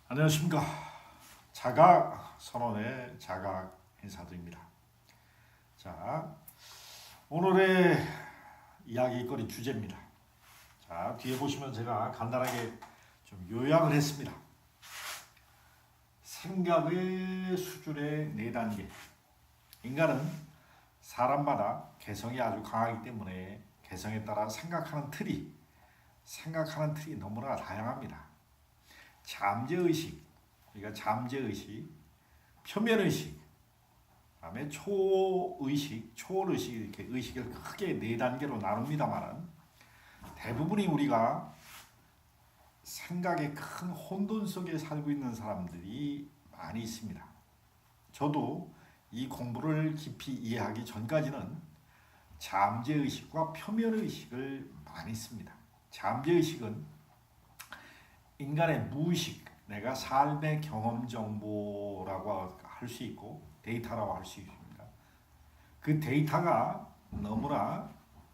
안녕하십니까. 자각 선언의 자각 인사드립니다. 자, 오늘의 이야기거리 주제입니다. 자, 뒤에 보시면 제가 간단하게 좀 요약을 했습니다. 생각의 수준의 4단계. 인간은 사람마다 개성이 아주 강하기 때문에 개성에 따라 생각하는 틀이 너무나 다양합니다. 잠재의식, 우리가 잠재의식, 표면의식, 그다음에 초의식, 초월의식 이렇게 의식을 크게 4단계로 나눕니다만 대부분이 우리가 생각의 큰 혼돈 속에 살고 있는 사람들이 많이 있습니다. 저도 이 공부를 깊이 이해하기 전까지는 잠재의식과 표면의식을 많이 씁니다. 잠재의식은 인간의 무의식, 내가 삶의 경험 정보라고 할 수 있고 데이터라고 할 수 있습니다. 그 데이터가 너무나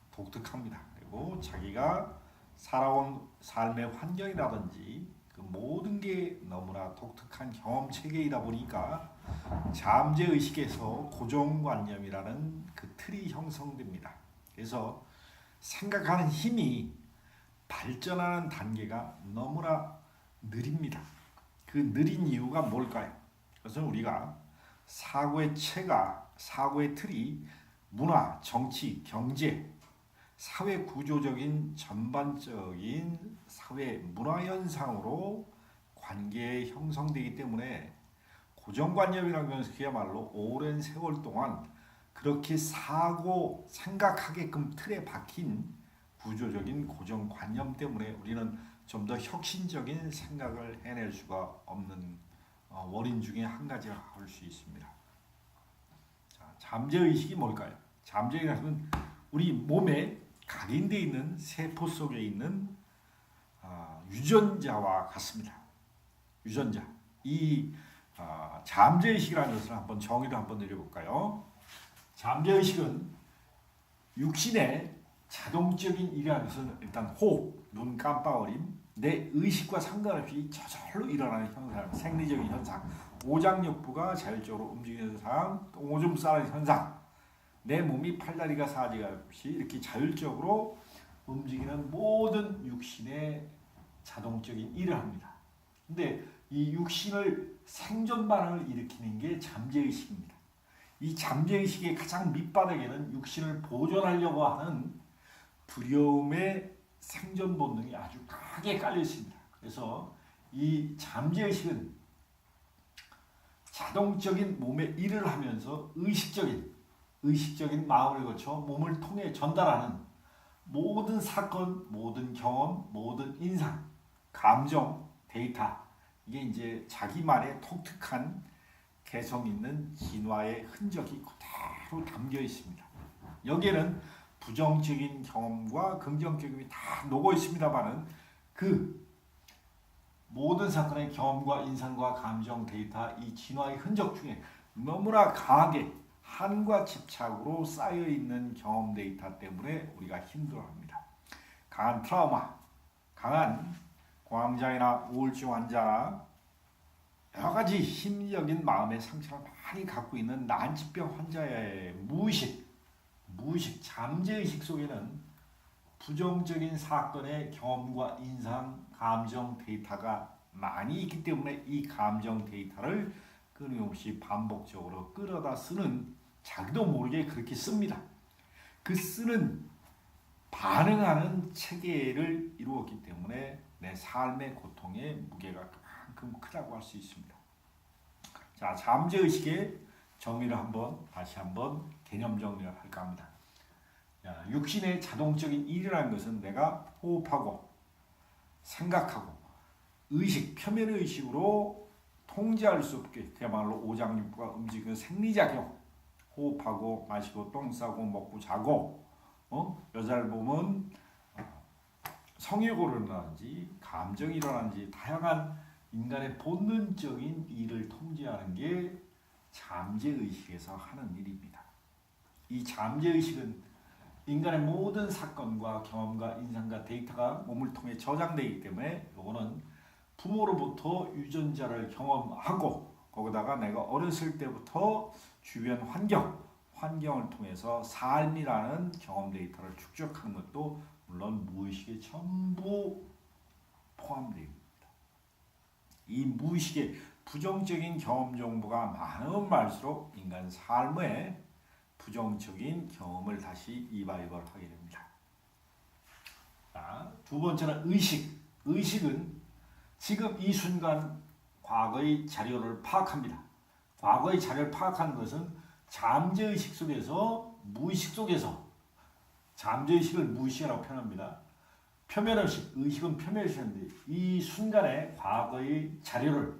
독특합니다. 그리고 자기가 살아온 삶의 환경이라든지 그 모든 게 너무나 독특한 경험 체계이다 보니까 잠재의식에서 고정관념이라는 그 틀이 형성됩니다. 그래서 생각하는 힘이 발전하는 단계가 너무나 느립니다. 그 느린 이유가 뭘까요? 그것은 우리가 사고의 체가, 사고의 틀이 문화, 정치, 경제, 사회 구조적인 전반적인 사회 문화 현상으로 관계에 형성되기 때문에 고정관념이라는 것은 그야말로 오랜 세월 동안 그렇게 생각하게끔 틀에 박힌 구조적인 고정관념 때문에 우리는 좀 더 혁신적인 생각을 해낼 수가 없는 원인 중에 한 가지라 할 수 있습니다. 자, 잠재의식이 뭘까요? 잠재의식은 우리 몸에 각인되어 있는 세포 속에 있는 유전자와 같습니다. 유전자. 이 잠재의식이라는 것을 한번 정의를 한번 내려볼까요? 잠재의식은 육신의 자동적인 일이라는 것은 일단 호흡, 눈 깜빡거림, 내 의식과 상관없이 저절로 일어나는 현상, 생리적인 현상, 오장육부가 자율적으로 움직이는 현상, 오줌 싸는 현상, 내 몸이 팔다리가 사지가 없이 이렇게 자율적으로 움직이는 모든 육신의 자동적인 일을 합니다. 근데 이 육신을 생존 반응을 일으키는 게 잠재의식입니다. 이 잠재의식의 가장 밑바닥에는 육신을 보존하려고 하는 두려움의 생존 본능이 아주 강하게 깔려 있습니다. 그래서 이 잠재의식은 자동적인 몸의 일을 하면서 의식적인 마음을 거쳐 몸을 통해 전달하는 모든 사건, 모든 경험, 모든 인상, 감정, 데이터, 이게 이제 자기만의 독특한 개성 있는 진화의 흔적이 그대로 담겨 있습니다. 여기에는 부정적인 경험과 긍정적인 경험이 다 녹아 있습니다만은 그 모든 사건의 경험과 인상과 감정 데이터, 이 진화의 흔적 중에 너무나 강하게 한과 집착으로 쌓여 있는 경험 데이터 때문에 우리가 힘들어합니다. 강한 트라우마, 강한 공황장애나 우울증 환자나 여러 가지 심리적인 마음의 상처를 많이 갖고 있는 난치병 환자의 무의식, 잠재의식 속에는 부정적인 사건의 경험과 인상, 감정 데이터가 많이 있기 때문에 이 감정 데이터를 끊임없이 반복적으로 끌어다 쓰는, 자기도 모르게 그렇게 씁니다. 그 쓰는, 반응하는 체계를 이루었기 때문에 내 삶의 고통의 무게가 그만큼 크다고 할 수 있습니다. 자, 잠재의식의 정의를 다시 한번 개념 정리를 할까 합니다. 육신의 자동적인 일이라는 것은 내가 호흡하고 생각하고 의식, 표면의식으로 통제할 수 없게 그야말로 오장육부가 움직이는 생리작용, 호흡하고 마시고 똥 싸고 먹고 자고, 여자를 보면 성욕으로 일어나는지 감정이 일어나는지 다양한 인간의 본능적인 일을 통제하는 게 잠재의식에서 하는 일입니다. 이 잠재의식은 인간의 모든 사건과 경험과 인상과 데이터가 몸을 통해 저장되기 때문에 이거는 부모로부터 유전자를 경험하고 거기다가 내가 어렸을 때부터 주변 환경을 통해서 삶이라는 경험 데이터를 축적하는 것도 물론 무의식에 전부 포함되어 있습니다. 이 무의식의 부정적인 경험 정보가 많으면 많을수록 인간 삶에 부정적인 경험을 다시 리바이벌 하게 됩니다. 자, 두 번째는 의식. 의식은 지금 이 순간 과거의 자료를 파악합니다. 과거의 자료를 파악하는 것은 잠재의식 속에서 무의식 속에서 잠재의식을 무의식이라고 표현합니다. 표면의식, 의식은 표면의식인데 이 순간에 과거의 자료를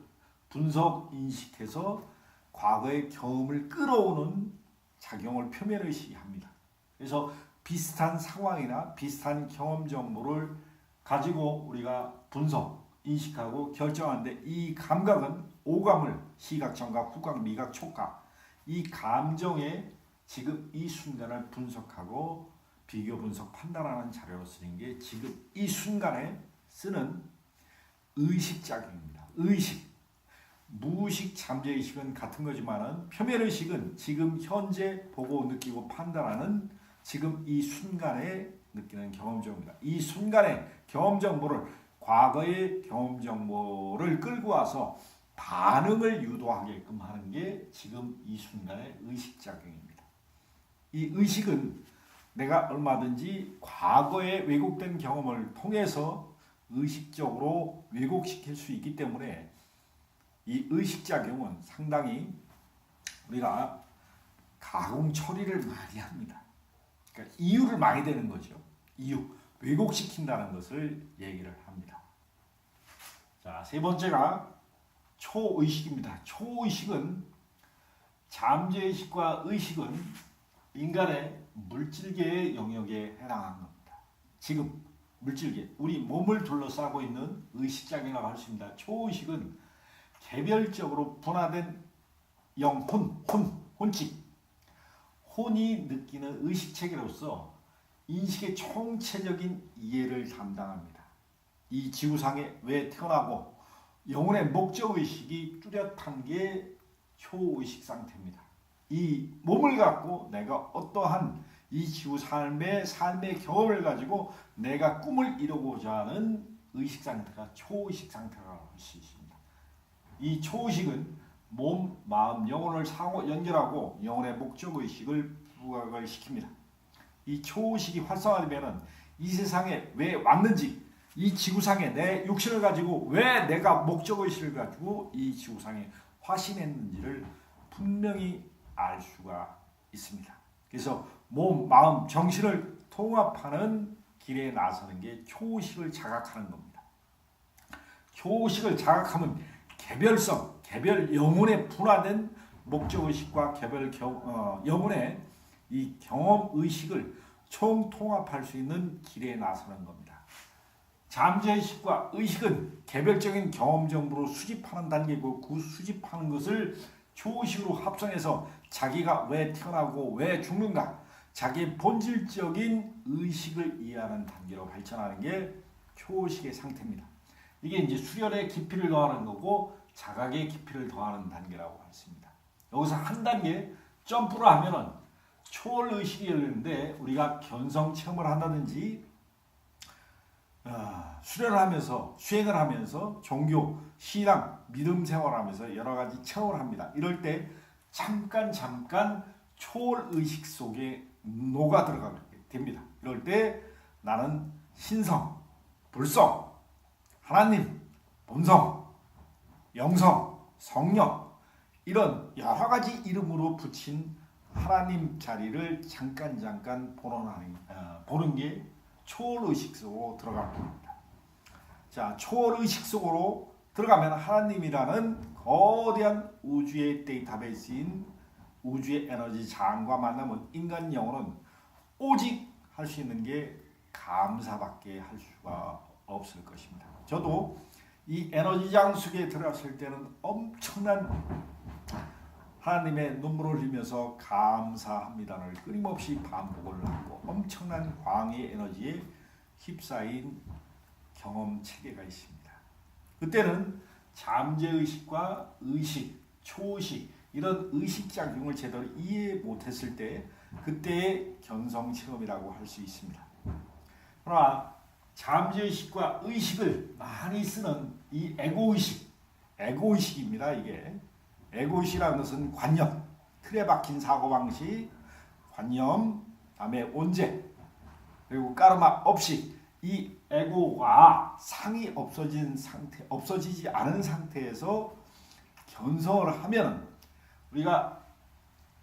분석, 인식해서 과거의 경험을 끌어오는 작용을 표면의식이 합니다. 그래서 비슷한 상황이나 비슷한 경험 정보를 가지고 우리가 분석, 인식하고 결정하는데 이 감각은 오감을 시각, 청각, 후각, 미각, 촉각 이 감정에 지금 이 순간을 분석하고 비교 분석 판단하는 자료로 쓰는 게 지금 이 순간에 쓰는 의식작용입니다. 의식. 무의식, 잠재의식은 같은 거지만은 표면의식은 지금 현재 보고 느끼고 판단하는 지금 이 순간에 느끼는 경험 정보입니다. 이 순간의 경험 정보를 과거의 경험 정보를 끌고 와서 반응을 유도하게끔 하는 게 지금 이 순간의 의식작용입니다. 이 의식은 내가 얼마든지 과거에 왜곡된 경험을 통해서 의식적으로 왜곡시킬 수 있기 때문에 이 의식작용은 상당히 우리가 가공 처리를 많이 합니다. 그러니까 이유를 많이 대는 거죠. 이유, 왜곡시킨다는 것을 얘기를 합니다. 자, 세 번째가 초의식입니다. 초의식은 잠재의식과 의식은 인간의 물질계의 영역에 해당하는 겁니다. 지금 물질계, 우리 몸을 둘러싸고 있는 의식작용이라고 할 수 있습니다. 초의식은 개별적으로 분화된 혼칙, 혼이 느끼는 의식체계로서 인식의 총체적인 이해를 담당합니다. 이 지구상에 왜 태어나고 영혼의 목적의식이 뚜렷한 게 초의식 상태입니다. 이 몸을 갖고 내가 어떠한 이 지구 삶의 경험을 가지고 내가 꿈을 이루고자 하는 의식 상태가 초의식 상태라고 할 수 있습니다. 이 초의식은 몸, 마음, 영혼을 상호 연결하고 영혼의 목적의식을 부각을 시킵니다. 이 초의식이 활성화되면 이 세상에 왜 왔는지, 이 지구상에 내 육신을 가지고 왜 내가 목적의식을 가지고 이 지구상에 화신했는지를 분명히 알 수가 있습니다. 그래서 몸, 마음, 정신을 통합하는 길에 나서는 게 초의식을 자각하는 겁니다. 초의식을 자각하면 개별성, 개별 영혼에 분화된 목적의식과 개별 영혼의 이 경험의식을 총통합할 수 있는 길에 나서는 겁니다. 잠재의식과 의식은 개별적인 경험 정보로 수집하는 단계고 그 수집하는 것을 초의식으로 합성해서 자기가 왜 태어나고 왜 죽는가 자기의 본질적인 의식을 이해하는 단계로 발전하는 게 초의식의 상태입니다. 이게 이제 수련의 깊이를 더하는 거고 자각의 깊이를 더하는 단계라고 했습니다. 여기서 한 단계 점프를 하면은 초월의식이 열리는데 우리가 견성 체험을 한다든지 수련을 하면서 수행을 하면서 종교, 신앙, 믿음 생활하면서 여러 가지 체험을 합니다. 이럴 때 잠깐 초월의식 속에 녹아 들어가게 됩니다. 이럴 때 나는 신성, 불성, 하나님, 본성, 영성, 성령 이런 여러 가지 이름으로 붙인 하나님 자리를 잠깐 보는 게 초월의식 속으로 들어갑니다. 자, 초월의식 속으로 들어가면 하나님이라는 거대한 우주의 데이터베이스인 우주의 에너지 장과 만나면 인간 영혼은 오직 할 수 있는 게 감사밖에 할 수가 없을 것입니다. 저도 이 에너지장 속에 들어갔을 때는 엄청난 하나님의 눈물을 흘리면서 감사합니다를 끊임없이 반복을 하고 엄청난 광의 에너지에 휩싸인 경험 체계가 있습니다. 그때는 잠재의식과 의식, 초의식 이런 의식작용을 제대로 이해 못했을 때 그때의 견성체험이라고 할 수 있습니다. 그러나 잠재의식과 의식을 많이 쓰는 이 에고의식입니다. 이게 에고의식이라는 것은 관념, 틀에 박힌 사고방식, 관념, 다음에 온재, 그리고 까르마 업식, 이 에고가 상이 없어지지 않은 상태에서 견성을 하면 우리가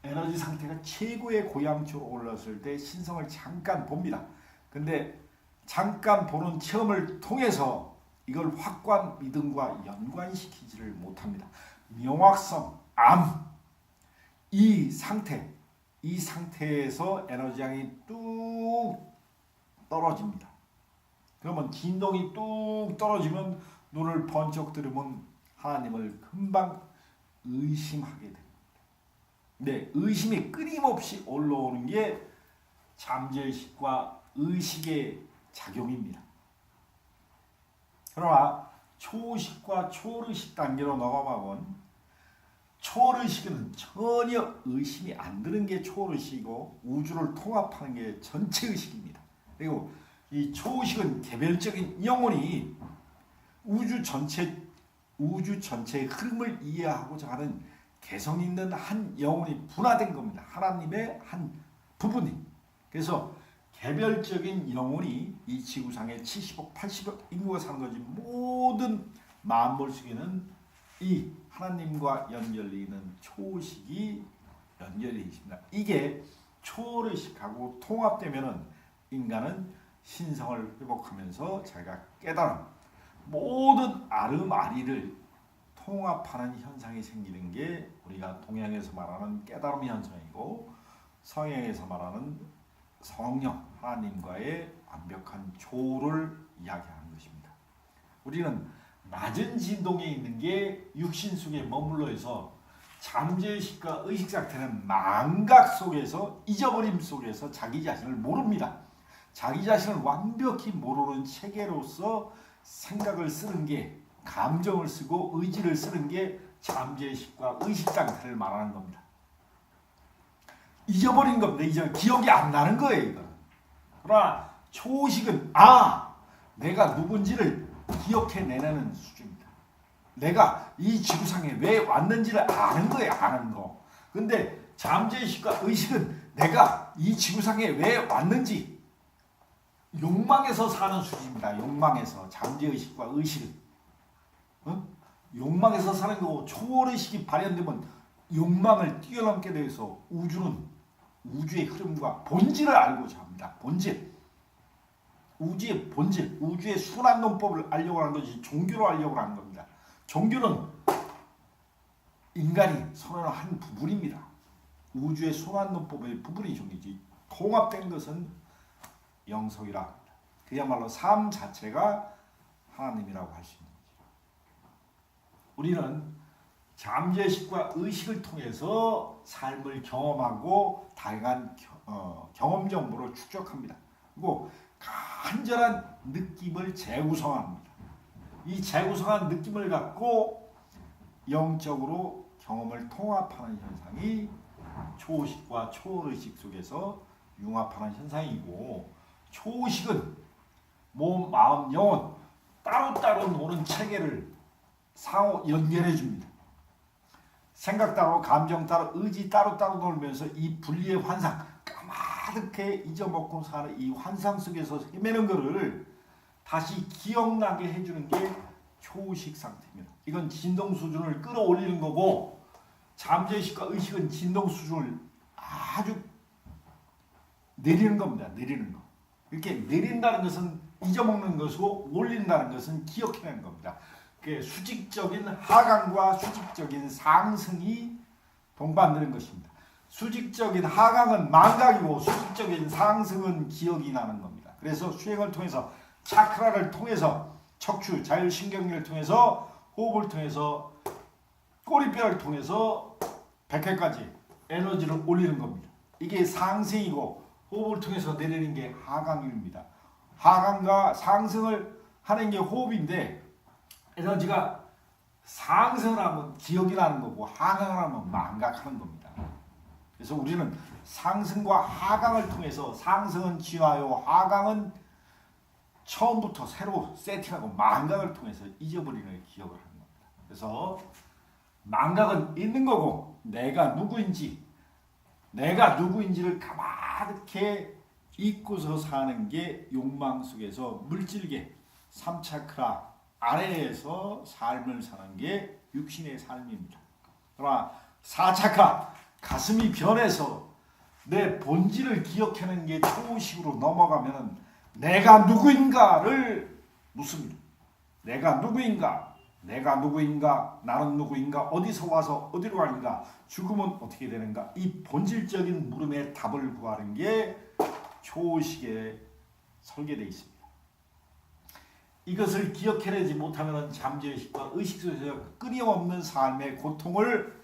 에너지 상태가 최고의 고양초로 올랐을 때 신성을 잠깐 봅니다. 근데 잠깐 보는 체험을 통해서 이걸 확고한 믿음과 연관시키지를 못합니다. 명확성, 이 상태에서 에너지량이 뚝 떨어집니다. 그러면 진동이 뚝 떨어지면 눈을 번쩍 들으면 하나님을 금방 의심하게 됩니다. 네, 의심이 끊임없이 올라오는 게 잠재의식과 의식의 작용입니다. 그러나 초의식과 초의식 단계로 넘어가면 초의식은 전혀 의심이 안 드는 게 초의식이고 우주를 통합하는 게 전체의식입니다. 그리고 이 초의식은 개별적인 영혼이 우주 전체의 흐름을 이해하고자 하는 개성 있는 한 영혼이 분화된 겁니다. 하나님의 한 부분이. 그래서 개별적인 영혼이 이 지구상에 70억, 80억 인구가 사는 거지 모든 만물 속에는 이 하나님과 연결되어 있는 초의식이 연결되어 있습니다. 이게 초의식하고 통합되면은 인간은 신성을 회복하면서 자기가 깨달은 모든 아름아리를 통합하는 현상이 생기는 게 우리가 동양에서 말하는 깨달음 현상이고 서양에서 말하는 성령 하나님과의 완벽한 조를 이야기하는 것입니다. 우리는 낮은 진동에 있는 게 육신 속에 머물러 있어 잠재의식과 의식 상태는 망각 속에서 잊어버림 속에서 자기 자신을 모릅니다. 자기 자신을 완벽히 모르는 체계로서 생각을 쓰는 게 감정을 쓰고 의지를 쓰는 게 잠재의식과 의식 상태를 말하는 겁니다. 잊어버린 겁니다. 이제 기억이 안 나는 거예요. 이거는. 그러나 초의식은 내가 누군지를 기억해내는 수준입니다. 내가 이 지구상에 왜 왔는지를 아는 거예요. 아는 거. 근데 잠재의식과 의식은 내가 이 지구상에 왜 왔는지 욕망에서 사는 수준입니다. 욕망에서 잠재의식과 의식은 욕망에서 사는 거고 초월의식이 발현되면 욕망을 뛰어넘게 돼서 우주의 흐름과 본질을 알고자 합니다. 우주의 본질, 우주의 순환론법을 알려고 하는 것이 종교로 알려고 하는 겁니다. 종교는 인간이 선언한 한 부분입니다. 우주의 순환론법의 부분이 종교지. 통합된 것은 영성이라 합니다. 그야말로 삶 자체가 하나님이라고 할 수 있는 거죠. 우리는 잠재의식과 의식을 통해서 삶을 경험하고 다양한 경험 정보를 축적합니다. 그리고 간절한 느낌을 재구성합니다. 이 재구성한 느낌을 갖고 영적으로 경험을 통합하는 현상이 초의식과 초의식 속에서 융합하는 현상이고 초의식은 몸, 마음, 영혼 따로따로 노는 체계를 상호 연결해 줍니다. 생각 따로, 감정 따로, 의지 따로따로 놀면서 이 분리의 환상, 까마득하게 잊어먹고 사는 이 환상 속에서 헤매는 것을 다시 기억나게 해주는 게 초의식 상태입니다. 이건 진동 수준을 끌어올리는 거고 잠재의식과 의식은 진동 수준을 아주 내리는 겁니다. 내리는 거. 이렇게 내린다는 것은 잊어먹는 것이고 올린다는 것은 기억해내는 겁니다. 수직적인 하강과 수직적인 상승이 동반되는 것입니다. 수직적인 하강은 망각이고 수직적인 상승은 기억이 나는 겁니다. 그래서 수행을 통해서 차크라를 통해서 척추, 자율신경계를 통해서 호흡을 통해서 꼬리뼈를 통해서 백회까지 에너지를 올리는 겁니다. 이게 상승이고 호흡을 통해서 내리는 게 하강입니다. 하강과 상승을 하는 게 호흡인데 에너지가 상승을 하면 기억이라는 거고 하강을 하면 망각하는 겁니다. 그래서 우리는 상승과 하강을 통해서 상승은 진화요 하강은 처음부터 새로 세팅하고 망각을 통해서 잊어버리는 기억을 하는 겁니다. 그래서 망각은 있는 거고 내가 누구인지를 가만히 잊고서 사는 게 욕망 속에서 물질계 3차크라 아래에서 삶을 사는 게 육신의 삶입니다. 그러나 4차크라 가슴이 변해서 내 본질을 기억하는 게 초식으로 넘어가면 내가 누구인가를 묻습니다. 내가 누구인가? 나는 누구인가? 어디서 와서 어디로 가는가? 죽으면 어떻게 되는가? 이 본질적인 물음에 답을 구하는 게 초식에 설계되어 있습니다. 이것을 기억해내지 못하면 잠재의식과 의식 속에서 끊임없는 삶의 고통을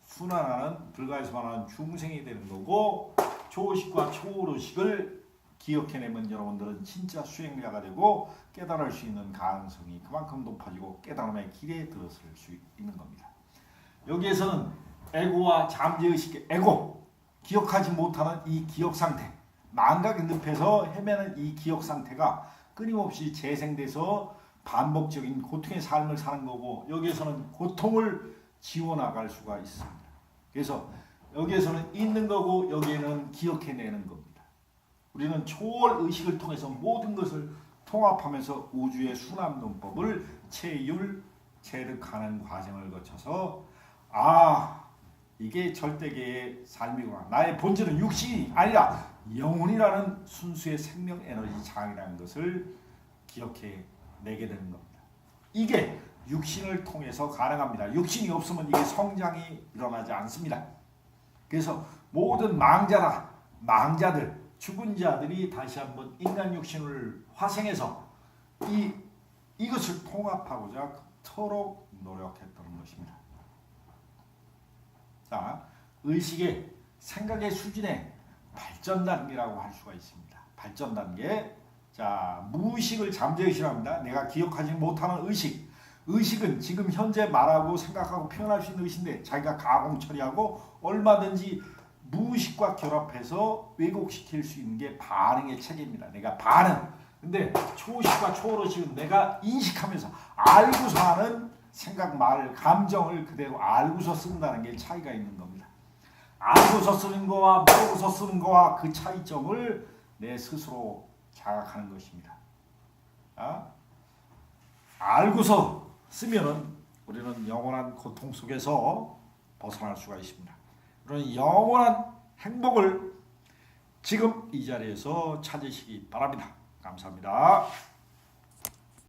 순환하는 불가에서만한 중생이 되는 거고 초의식과 초의식을 기억해내면 여러분들은 진짜 수행자가 되고 깨달을 수 있는 가능성이 그만큼 높아지고 깨달음의 길에 들어설 수 있는 겁니다. 여기에서는 에고와 잠재의식의 에고, 기억하지 못하는 이 기억상태, 망각의 늪에서 헤매는 이 기억상태가 끊임없이 재생돼서 반복적인 고통의 삶을 사는 거고 여기에서는 고통을 지워나갈 수가 있습니다. 그래서 여기에서는 있는 거고 여기에는 기억해내는 겁니다. 우리는 초월 의식을 통해서 모든 것을 통합하면서 우주의 순환론법을 체득하는 과정을 거쳐서 이게 절대계의 삶이구나. 나의 본질은 육신이 아니라 영혼이라는 순수의 생명 에너지 장이라는 것을 기억해내게 되는 겁니다. 이게 육신을 통해서 가능합니다. 육신이 없으면 이게 성장이 일어나지 않습니다. 그래서 모든 망자들, 죽은 자들이 다시 한번 인간 육신을 화생해서 이것을 통합하고자 그토록 노력했던 것입니다. 자, 의식의 생각의 수준의 발전 단계라고 할 수가 있습니다. 발전 단계. 자, 무의식을 잠재의식이라고 합니다. 내가 기억하지 못하는 의식. 의식은 지금 현재 말하고 생각하고 표현할 수 있는 의식인데 자기가 가공 처리하고 얼마든지 무의식과 결합해서 왜곡시킬 수 있는 게 반응의 체계입니다. 내가 반응. 근데 초의식과 초월의식은 내가 인식하면서 알고서 하는 생각, 말, 감정을 그대로 알고서 쓴다는 게 차이가 있는 겁니다. 알고서 쓰는 거와 모르고서 쓰는 거와 그 차이점을 내 스스로 자각하는 것입니다. 알고서 쓰면은 우리는 영원한 고통 속에서 벗어날 수가 있습니다. 그런 영원한 행복을 지금 이 자리에서 찾으시기 바랍니다. 감사합니다.